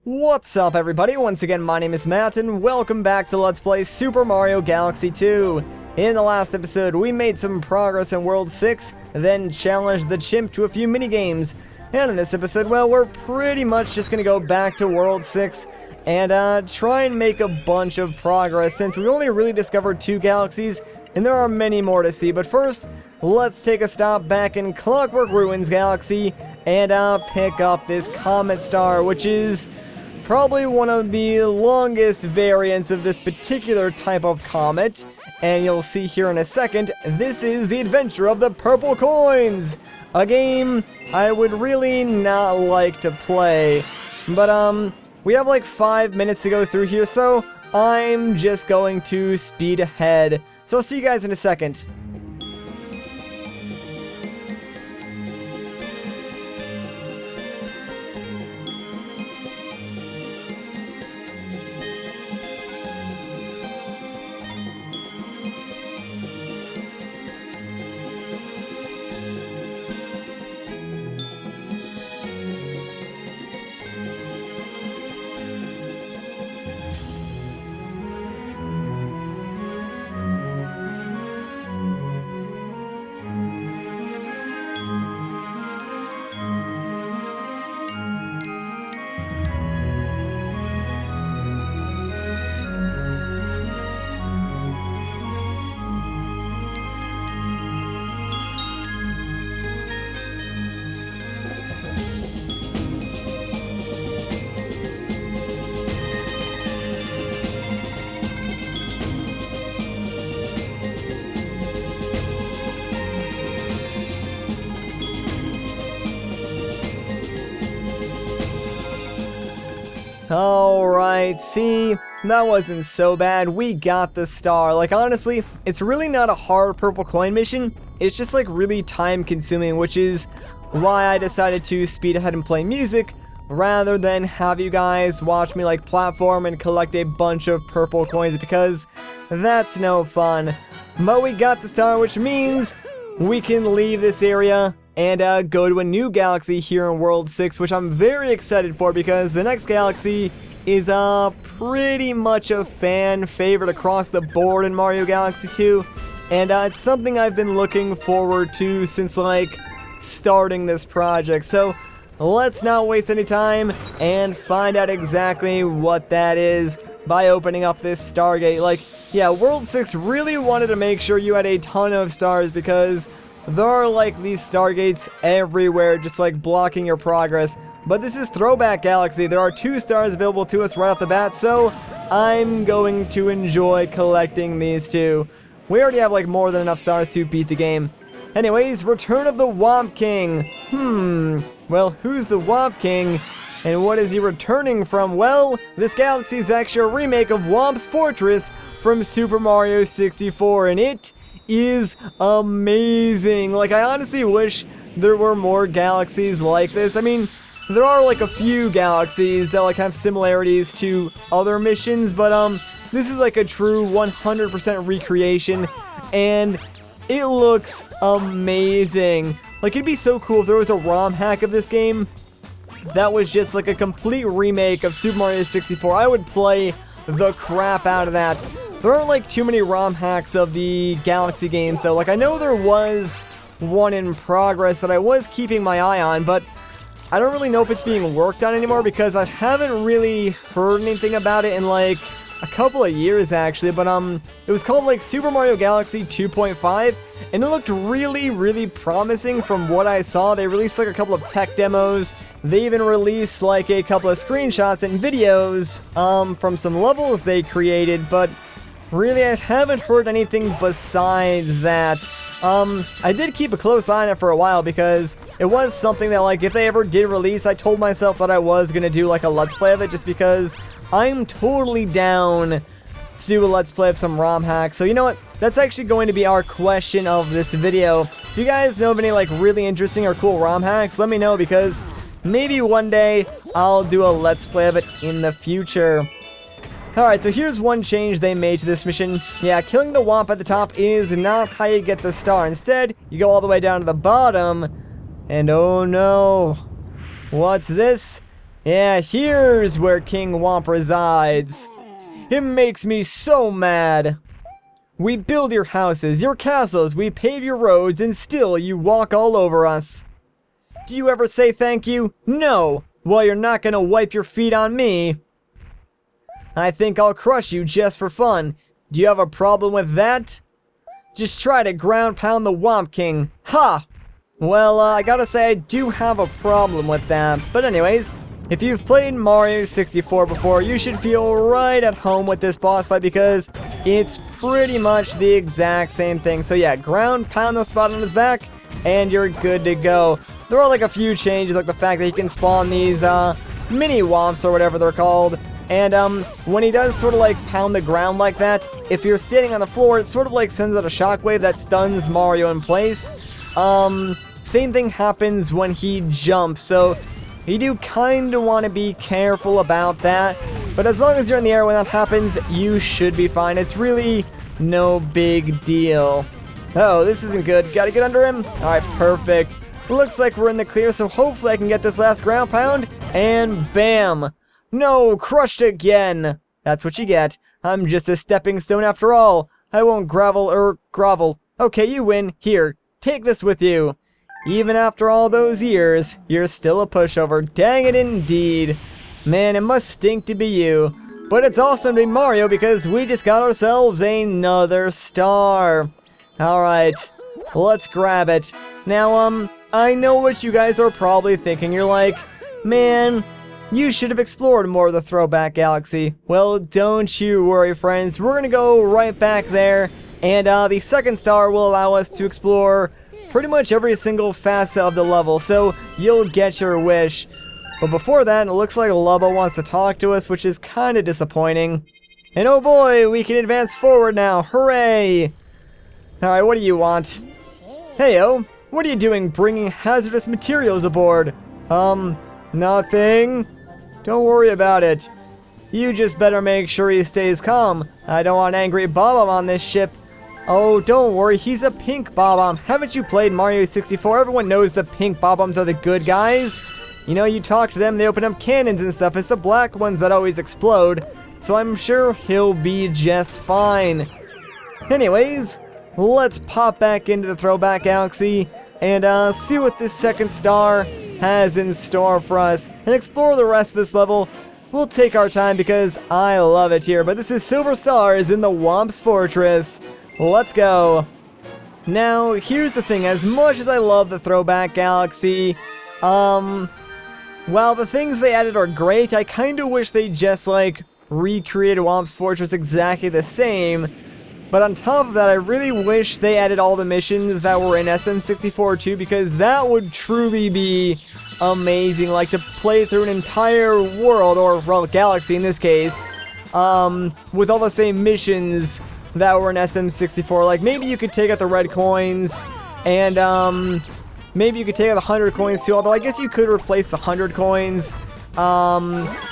What's up everybody, once again my name is Matt and welcome back to Let's Play Super Mario Galaxy 2. In the last episode we made some progress in World 6, then challenged the chimp to a few minigames. And in this episode, well, we're pretty much just gonna go back to World 6 and try and make a bunch of progress since we only really discovered 2 galaxies and there are many more to see. But first, let's take a stop back in Clockwork Ruins Galaxy and pick up this comet star, which is probably one of the longest variants of this particular type of comet. And you'll see here in a second, this is the adventure of the purple coins! A game I would really not like to play. But we have like 5 minutes to go through here, so I'm just going to speed ahead. So I'll see you guys in a second. Alright, see, that wasn't so bad. We got the star. Like, honestly, it's really not a hard purple coin mission. It's just, like, really time-consuming, which is why I decided to speed ahead and play music rather than have you guys watch me, like, platform and collect a bunch of purple coins, because that's no fun. But we got the star, which means we can leave this area and go to a new galaxy here in World 6, which I'm very excited for because the next galaxy is pretty much a fan favorite across the board in Mario Galaxy 2, and it's something I've been looking forward to since, like, starting this project. So let's not waste any time and find out exactly what that is by opening up this Stargate. Like, yeah, World 6 really wanted to make sure you had a ton of stars because there are, like, these Stargates everywhere, just, like, blocking your progress. But this is Throwback Galaxy. There are 2 stars available to us right off the bat, so I'm going to enjoy collecting these 2. We already have, like, more than enough stars to beat the game. Anyways, Return of the Whomp King. Well, who's the Whomp King? And what is he returning from? Well, this galaxy is actually a remake of Whomp's Fortress from Super Mario 64, and it is amazing. Like, I honestly wish there were more galaxies like this. I mean, there are like a few galaxies that like have similarities to other missions, but this is like a true 100% recreation and it looks amazing. Like, it'd be so cool if there was a ROM hack of this game that was just like a complete remake of Super Mario 64. I would play the crap out of that. There aren't like too many ROM hacks of the Galaxy games though. Like, I know there was one in progress that I was keeping my eye on, but I don't really know if it's being worked on anymore because I haven't really heard anything about it in like a couple of years actually. But it was called like Super Mario Galaxy 2.5 and it looked really promising from what I saw. They released like a couple of tech demos. They even released like a couple of screenshots and videos from some levels they created, but really, I haven't heard anything besides that. I did keep a close eye on it for a while because it was something that, like, if they ever did release, I told myself that I was gonna do, like, a Let's Play of it just because I'm totally down to do a Let's Play of some ROM hacks. So, you know what? That's actually going to be our question of this video. If you guys know of any, like, really interesting or cool ROM hacks, let me know because maybe one day I'll do a Let's Play of it in the future. Alright, so here's one change they made to this mission. Yeah, killing the Whomp at the top is not how you get the star. Instead, you go all the way down to the bottom, and oh no. What's this? Yeah, here's where King Whomp resides. It makes me so mad. We build your houses, your castles, we pave your roads, and still you walk all over us. Do you ever say thank you? No. Well, you're not gonna wipe your feet on me. I think I'll crush you just for fun. Do you have a problem with that? Just try to ground pound the Whomp King. Ha! Well, I gotta say I do have a problem with that. But anyways, if you've played Mario 64 before, you should feel right at home with this boss fight because it's pretty much the exact same thing. So yeah, ground pound the spot on his back, and you're good to go. There are like a few changes, like the fact that he can spawn these mini Whomps or whatever they're called. And when he does sort of like pound the ground like that, if you're standing on the floor, it sort of like sends out a shockwave that stuns Mario in place. Same thing happens when he jumps, so you do kind of want to be careful about that. But as long as you're in the air when that happens, you should be fine. It's really no big deal. Oh, this isn't good. Gotta get under him. Alright, perfect. Looks like we're in the clear, so hopefully I can get this last ground pound. And bam! No, crushed again. That's what you get. I'm just a stepping stone after all. I won't grovel. Okay, you win. Here, take this with you. Even after all those years, you're still a pushover. Dang it indeed. Man, it must stink to be you. But it's awesome to be Mario because we just got ourselves another star. Alright, let's grab it. Now, I know what you guys are probably thinking. You're like, man, you should have explored more of the Throwback Galaxy. Well, don't you worry, friends. We're gonna go right back there. And the second star will allow us to explore pretty much every single facet of the level, so you'll get your wish. But before that, it looks like Lubba wants to talk to us, which is kind of disappointing. And oh boy, we can advance forward now. Hooray! Alright, what do you want? Heyo, what are you doing bringing hazardous materials aboard? Nothing. Don't worry about it. You just better make sure he stays calm. I don't want angry Bob on this ship. Oh, don't worry, he's a pink Bob-omb. Haven't you played Mario 64? Everyone knows the pink Bob-ombs are the good guys. You know, you talk to them, they open up cannons and stuff. It's the black ones that always explode. So I'm sure he'll be just fine. Anyways, let's pop back into the Throwback Galaxy and see what this second star has in store for us and explore the rest of this level. We'll take our time because I love it here. But this is Silver Stars in the Whomp's Fortress. Let's go. Now, here's the thing. As much as I love the Throwback Galaxy, while the things they added are great, I kind of wish they just, like, recreated Whomp's Fortress exactly the same. But on top of that, I really wish they added all the missions that were in SM64 too, because that would truly be amazing. Like, to play through an entire world, or, well, galaxy in this case, with all the same missions that were in SM64. Like, maybe you could take out the red coins, and maybe you could take out the 100 coins too, although I guess you could replace the 100 coins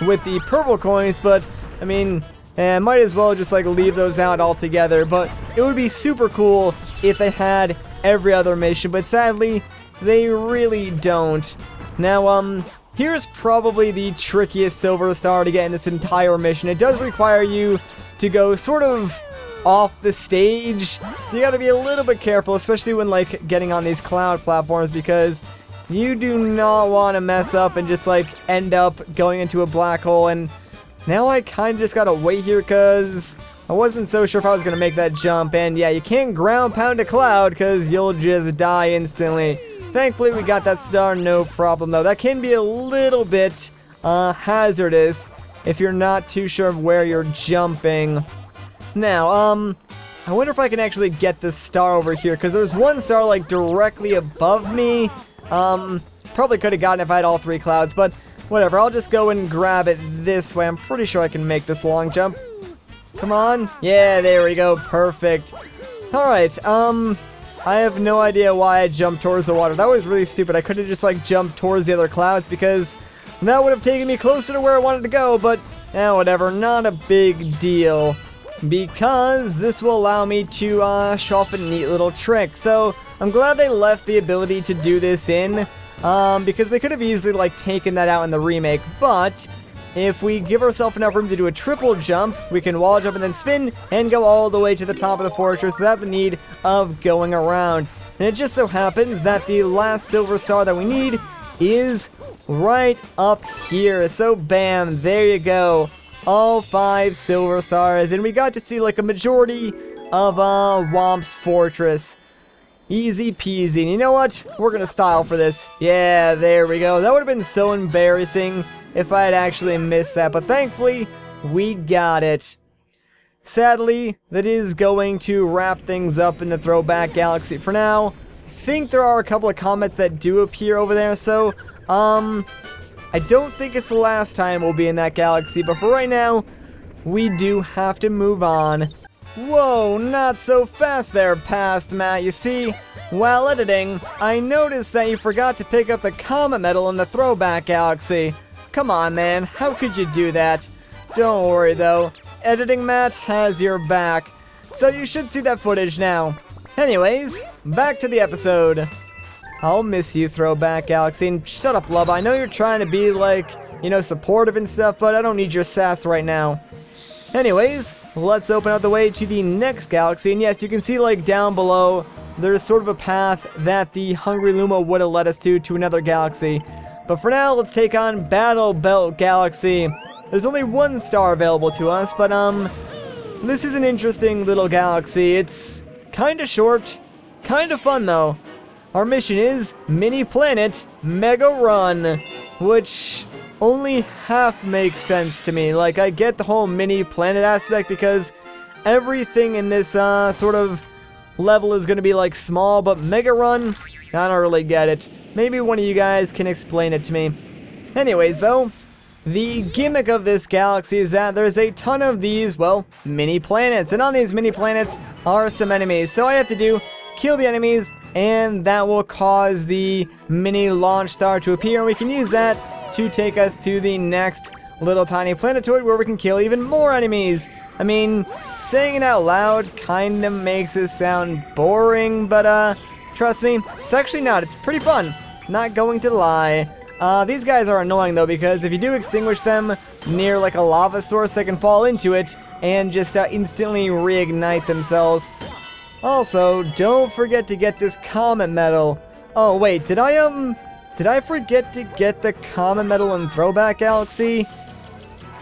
with the purple coins, but I mean, might as well just like leave those out altogether. But it would be super cool if they had every other mission, but sadly they really don't. Now here's probably the trickiest Silver Star to get in this entire mission. It does require you to go sort of off the stage, so you gotta be a little bit careful, especially when like getting on these cloud platforms, because you do not want to mess up and just like end up going into a black hole. And now I kind of just gotta wait here because I wasn't so sure if I was gonna make that jump. And yeah, you can't ground pound a cloud because you'll just die instantly. Thankfully we got that star, no problem though. That can be a little bit hazardous if you're not too sure of where you're jumping. Now, I wonder if I can actually get this star over here, because there's one star, like, directly above me. Probably could have gotten it if I had all three clouds, but whatever. I'll just go and grab it this way. I'm pretty sure I can make this long jump. Come on. Yeah, there we go. Perfect. Alright, I have no idea why I jumped towards the water. That was really stupid. I could have just, like, jumped towards the other clouds, because that would have taken me closer to where I wanted to go, but, whatever. Not a big deal, because this will allow me to show off a neat little trick. So I'm glad they left the ability to do this in. because they could have easily, like, taken that out in the remake, but if we give ourselves enough room to do a triple jump, we can wall jump and then spin and go all the way to the top of the fortress without the need of going around. And it just so happens that the last silver star that we need is right up here. So bam, there you go. All 5 silver stars, and we got to see like a majority of Whomp's fortress. Easy peasy. And you know what? We're gonna style for this. Yeah, there we go. That would have been so embarrassing if I had actually missed that, but thankfully, we got it. Sadly, that is going to wrap things up in the Throwback Galaxy for now. I think there are a couple of comments that do appear over there, so, I don't think it's the last time we'll be in that galaxy, but for right now, we do have to move on. Whoa, not so fast there, Past Matt. You see, while editing, I noticed that you forgot to pick up the Comet Medal in the Throwback Galaxy. Come on, man, how could you do that? Don't worry, though. Editing Matt has your back, so you should see that footage now. Anyways, back to the episode. I'll miss you, Throwback Galaxy, and shut up, love. I know you're trying to be, like, you know, supportive and stuff, but I don't need your sass right now. Anyways, let's open up the way to the next galaxy, and yes, you can see, like, down below, there's sort of a path that the Hungry Luma would have led us to another galaxy. But for now, let's take on Battle Belt Galaxy. There's only 1 star available to us, but, this is an interesting little galaxy. It's kinda short, kinda fun, though. Our mission is Mini Planet Mega Run, which only half makes sense to me. Like, I get the whole mini planet aspect because everything in this sort of level is going to be like small, but Mega Run, I don't really get it. Maybe one of you guys can explain it to me. Anyways, though, the gimmick of this galaxy is that there's a ton of these, well, mini planets, and on these mini planets are some enemies. So all I have to do, kill the enemies, and that will cause the mini launch star to appear, and we can use that to take us to the next little tiny planetoid where we can kill even more enemies. I mean, saying it out loud kinda makes it sound boring, but trust me, it's actually not. It's pretty fun. Not going to lie. These guys are annoying though, because if you do extinguish them near like a lava source, they can fall into it and just instantly reignite themselves. Also, don't forget to get this Comet Medal. Oh wait, did I forget to get the Comet Medal in Throwback Galaxy?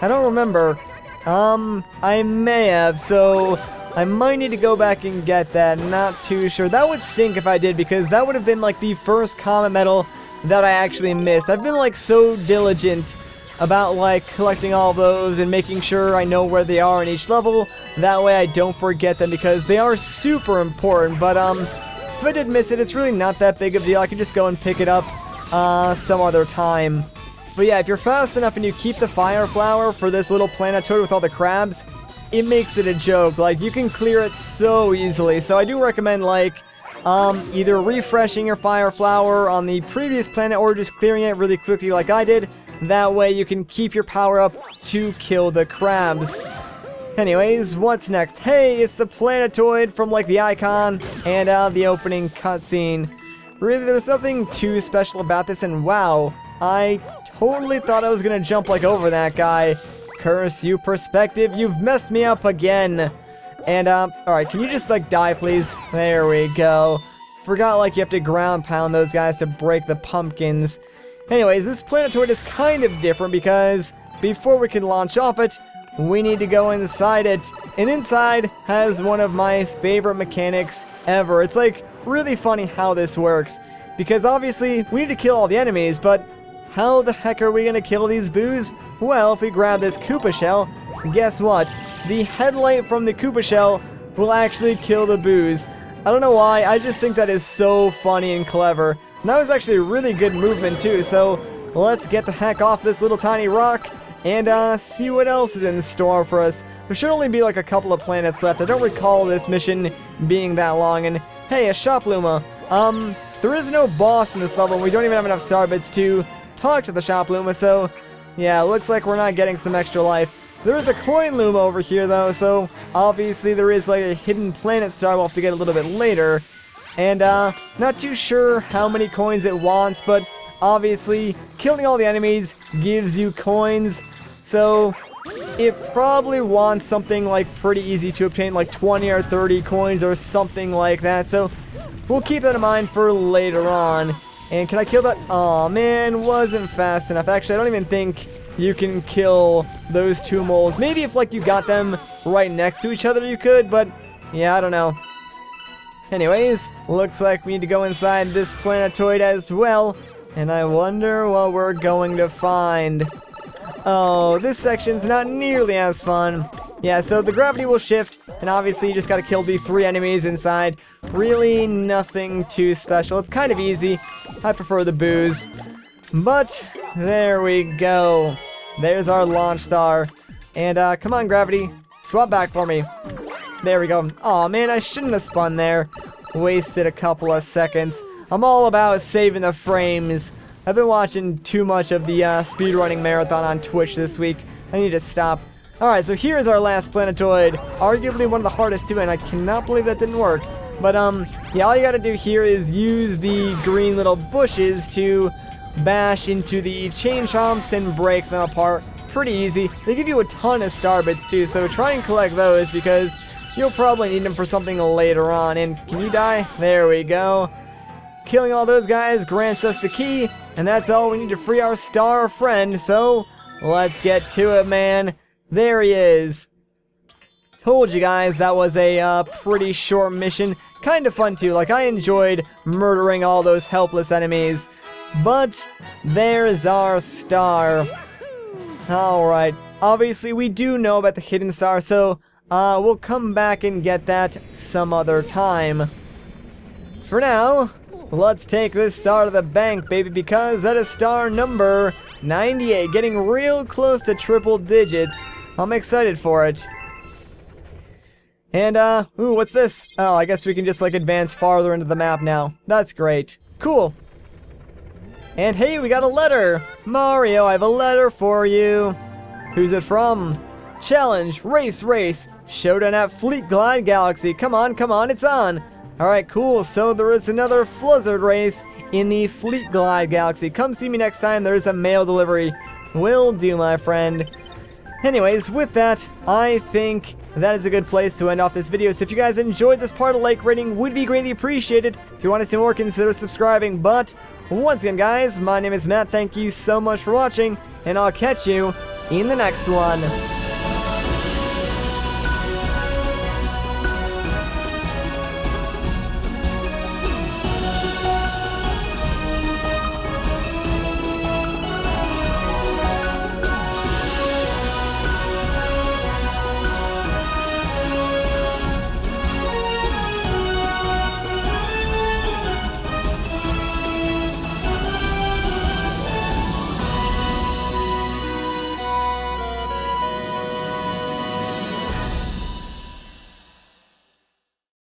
I don't remember. I may have, so I might need to go back and get that. Not too sure. That would stink if I did, because that would have been like the first Comet Medal that I actually missed. I've been like so diligent about like collecting all those and making sure I know where they are in each level. That way I don't forget them, because they are super important. But if I did miss it, it's really not that big of a deal. I can just go and pick it up some other time. But yeah, if you're fast enough and you keep the fire flower for this little planetoid with all the crabs, it makes it a joke. Like, you can clear it so easily. So I do recommend like either refreshing your fire flower on the previous planet or just clearing it really quickly like I did. That way you can keep your power up to kill the crabs. Anyways, what's next? Hey, it's the planetoid from like the icon and the opening cutscene. Really, there's nothing too special about this, and wow, I totally thought I was gonna jump like over that guy. Curse you, perspective, you've messed me up again. And alright, can you just like die, please? There we go. Forgot like you have to ground pound those guys to break the pumpkins. Anyways, this planetoid is kind of different because before we can launch off it, we need to go inside it. And inside has one of my favorite mechanics ever. It's like really funny how this works, because obviously we need to kill all the enemies, but how the heck are we gonna kill these boos? Well, if we grab this Koopa shell, guess what? The headlight from the Koopa shell will actually kill the boos. I don't know why, I just think that is so funny and clever. And that was actually a really good movement too, so let's get the heck off this little tiny rock and see what else is in store for us. There should only be like a couple of planets left. I don't recall this mission being that long, and hey, a Shop Luma. There is no boss in this level, and we don't even have enough star bits to talk to the Shop Luma, so yeah, looks like we're not getting some extra life. There is a coin Luma over here though, so obviously there is like a hidden planet star we'll have to get a little bit later. And not too sure how many coins it wants, but obviously, killing all the enemies gives you coins, so it probably wants something like pretty easy to obtain, like 20 or 30 coins or something like that, so we'll keep that in mind for later on. And can I kill that? Aw, man, wasn't fast enough. Actually, I don't even think you can kill those two moles. Maybe if, like, you got them right next to each other, you could, but yeah, I don't know. Anyways, looks like we need to go inside this planetoid as well, and I wonder what we're going to find. Oh, this section's not nearly as fun. Yeah, so the gravity will shift, and obviously you just gotta kill the 3 enemies inside. Really nothing too special. It's kind of easy. I prefer the booze. But, there we go. There's our launch star. And, come on, gravity. Swap back for me. There we go. Aw, man, I shouldn't have spun there. Wasted a couple of seconds. I'm all about saving the frames. I've been watching too much of the speedrunning marathon on Twitch this week. I need to stop. Alright, so here's our last planetoid. Arguably one of the hardest too, and I cannot believe that didn't work. But, yeah, all you gotta do here is use the green little bushes to bash into the chain chomps and break them apart. Pretty easy. They give you a ton of star bits too, so try and collect those because you'll probably need them for something later on. And can you die? There we go. Killing all those guys grants us the key, and that's all we need to free our star friend, so let's get to it, man. There he is. Told you guys that was a pretty short mission. Kind of fun too, like I enjoyed murdering all those helpless enemies. But there's our star. Alright, obviously we do know about the hidden star, so we'll come back and get that some other time. For now, let's take this star to the bank, baby, because that is star number 98, getting real close to triple digits. I'm excited for it. And, ooh, what's this? Oh, I guess we can just, like, advance farther into the map now. That's great. Cool. And hey, we got a letter! Mario, I have a letter for you. Who's it from? Challenge, race, showdown at Fleet Glide Galaxy. Come on, it's on. Alright, cool, so there is another Fluzzard race in the Fleet Glide Galaxy. Come see me next time, there's a mail delivery. Will do, my friend. Anyways, with that, I think that is a good place to end off this video. So if you guys enjoyed this part, a like rating would be greatly appreciated. If you want to see more, consider subscribing. But once again, guys, my name is Matt. Thank you so much for watching, and I'll catch you in the next one.